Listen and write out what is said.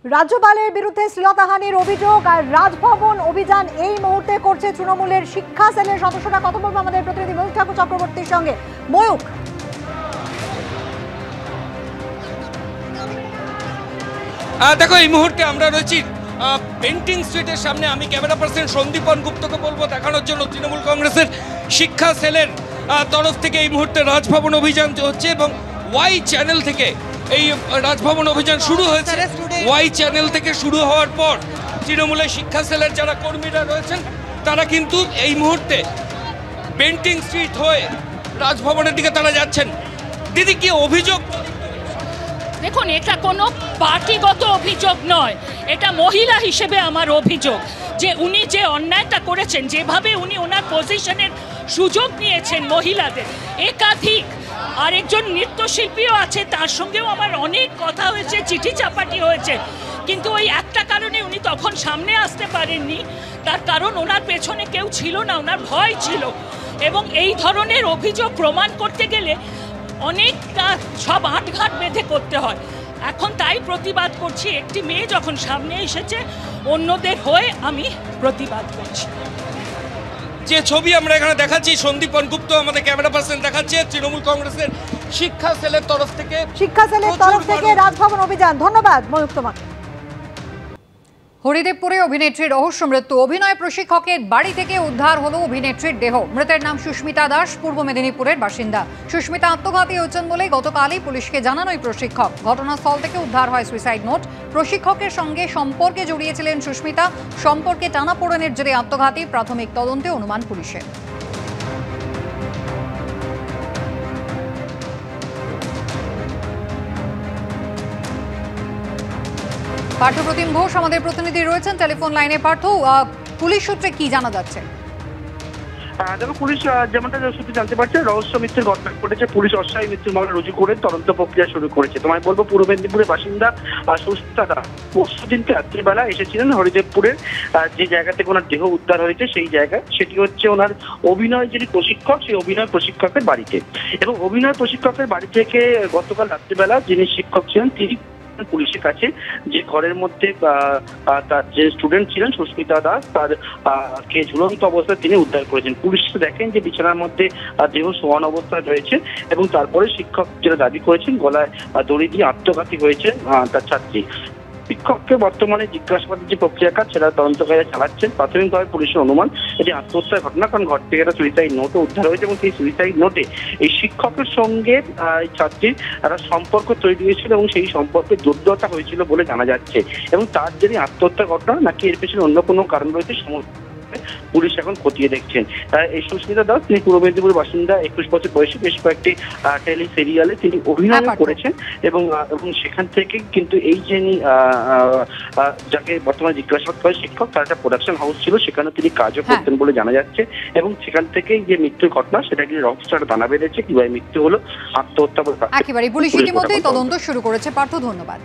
রাজ্যপালের বিরুদ্ধে শ্লীলতাহানির অভিযোগ আর রাজভবন অভিযান এই মুহূর্তে করছে তৃণমূলের শিক্ষা সেলের সদস্যরা। কথা বলবো আমাদের প্রতিনিধি ময়ূক ঠাকুর চক্রবর্তীর সঙ্গে। ময়ূক, দেখো এই মুহূর্তে আমরা রয়েছি পেন্টিং স্ট্রিটের সামনে। আমি ক্যামেরা পার্সন সন্দীপন গুপ্তকে বলবো দেখানোর জন্য তৃণমূল কংগ্রেসের শিক্ষা সেলের তরফ থেকে এই মুহূর্তে রাজভবন অভিযান হচ্ছে এবং ওয়াই চ্যানেল থেকে এই রাজভবন অভিযান শুরু হয়েছে। ওয়াই চ্যানেল থেকে শুরু হওয়ার পর তৃণমূলের শিক্ষা সেলের যারা কর্মীরা রয়েছেন তারা কিন্তু এই মুহূর্তে পেন্টিং স্ট্রিট হয়ে রাজভবনের দিকে তারা যাচ্ছেন। দিদি, কি অভিযোগ? দেখুন, এটা কোনো পার্টিগত অভিযোগ নয়, এটা মহিলা হিসেবে আমার অভিযোগ যে উনি যে অন্যায়টা করেছেন, যেভাবে উনি ওনার পজিশনের সুযোগ নিয়েছেন মহিলাদের, একাধিক আরেকজন নৃত্যশিল্পীও আছে, তার সঙ্গেও আমার অনেক কথা হয়েছে, চিঠি চাপাটি হয়েছে, কিন্তু ওই একটা কারণে উনি তখন সামনে আসতে পারেননি। তার কারণ ওনার পেছনে কেউ ছিল না, ওনার ভয় ছিল। এবং এই ধরনের অভিযোগ প্রমাণ করতে গেলে অনেকটা সব আটঘাট বেঁধে করতে হয়। এখন তাই প্রতিবাদ করছি, একটি মেয়ে যখন সামনে এসেছে অন্যদের হয়ে আমি প্রতিবাদ করছি। যে ছবি আমরা এখানে দেখাচ্ছি, সন্দীপন গুপ্ত আমাদের ক্যামেরা পার্সন দেখাচ্ছে তৃণমূল কংগ্রেসের শিক্ষা সেলের তরফ থেকে রাজভবন অভিযান। ধন্যবাদ ময়ূক তোমাকে। হরিদেবপুরে অভিনেত্রীর রহস্য মৃত্যু। অভিনয় প্রশিক্ষকের বাড়ি থেকে উদ্ধার হলো অভিনেত্রীর দেহ। মৃতের নাম সুস্মিতা দাস, পূর্ব মেদিনীপুরের বাসিন্দা। সুস্মিতা আত্মঘাতী হয়েছেন বলে গতকালই পুলিশকে জানান ওই প্রশিক্ষক। ঘটনাস্থল থেকে উদ্ধার হয় সুইসাইড নোট। প্রশিক্ষকের সঙ্গে সম্পর্কে জড়িয়েছিলেন সুস্মিতা। সম্পর্কে টানাপোড়েনের জেরে আত্মঘাতী, প্রাথমিক তদন্তে অনুমান পুলিশের। পার্থপ্রতিম ঘোষ আমাদের প্রতিনিধি রয়েছেন টেলিফোন লাইনে। পার্থ, পুলিশ সূত্রে কি জানা যাচ্ছে? দেখো, পুলিশ যেমনটা সূত্রে জানতে পারছে, রহস্য মৃত্যুর ঘটনা ঘটেছে। পুলিশ অস্থায়ী মৃত্যুর মামলা রুজু করে তদন্ত প্রক্রিয়া শুরু করেছে। তোমায় বলবো, পূর্ব মেদিনীপুরের বাসিন্দা সুস্মিতা দাস পরশুদিনকে রাত্রিবেলা এসেছিলেন হরিদেবপুরের যে জায়গা থেকে ওনার দেহ উদ্ধার হয়েছে সেই জায়গা, সেটি হচ্ছে ওনার অভিনয় যিনি প্রশিক্ষক, সেই অভিনয় প্রশিক্ষকের বাড়িতে। এবং অভিনয় প্রশিক্ষকের বাড়ি থেকে গতকাল রাত্রিবেলা যিনি শিক্ষক ছিলেন তিনি পুলিশের কাছে যে ঘরের মধ্যে তার যে স্টুডেন্ট ছিলেন সুস্মিতা দাস, তার কে ঝুলন্ত অবস্থায় তিনি উদ্ধার করেছেন। পুলিশ দেখেন যে বিছানার মধ্যে দেহ শোয়ান অবস্থায় রয়েছে এবং তারপরে শিক্ষক যেটা দাবি করেছেন গলায় দড়ি দিয়ে আত্মঘাতী হয়েছে তার ছাত্রী। শিক্ষককে বর্তমানে জিজ্ঞাসাবাদের যে প্রক্রিয়াকাজ সেটা তদন্তকারীরা চালাচ্ছেন। প্রাথমিকভাবে পুলিশের অনুমান এটি আত্মহত্যার ঘটনা, কারণ ঘর থেকে একটা সুইসাইড নোটও উদ্ধার হয়েছে এবং সেই সুইসাইড নোটে এই শিক্ষকের সঙ্গে এই ছাত্রীর একটা সম্পর্ক তৈরি হয়েছিল এবং সেই সম্পর্কে জটিলতা হয়েছিল বলে জানা যাচ্ছে। এবং তার যদি আত্মহত্যার ঘটনা নাকি এর পেছনে অন্য কোনো কারণ রয়েছে পুলিশ এখন খতিয়ে দেখছেন। এই সুস্মিতা দাস তিনি পূর্ব মেদিনীপুরের বাসিন্দা, 21 বছর বয়সী। বেশ কয়েকটি টেলি সিরিয়ালে তিনি অভিনয় করেছেন এবং সেখান থেকে কিন্তু এই যে যাকে বর্তমানে জিজ্ঞাসাবাদ করে শিক্ষক, তার একটা প্রোডাকশন হাউস ছিল, সেখানে তিনি কাজও করতেন বলে জানা যাচ্ছে। এবং সেখান থেকেই যে মৃত্যুর ঘটনা সেটা কিন্তু রহস্যটা দানা বেঁধেছে। কিভাবে মৃত্যু হলো, আত্মহত্যা একেবারে পুলিশ ইতিমধ্যেই তদন্ত শুরু করেছে। পার্থ, ধন্যবাদ।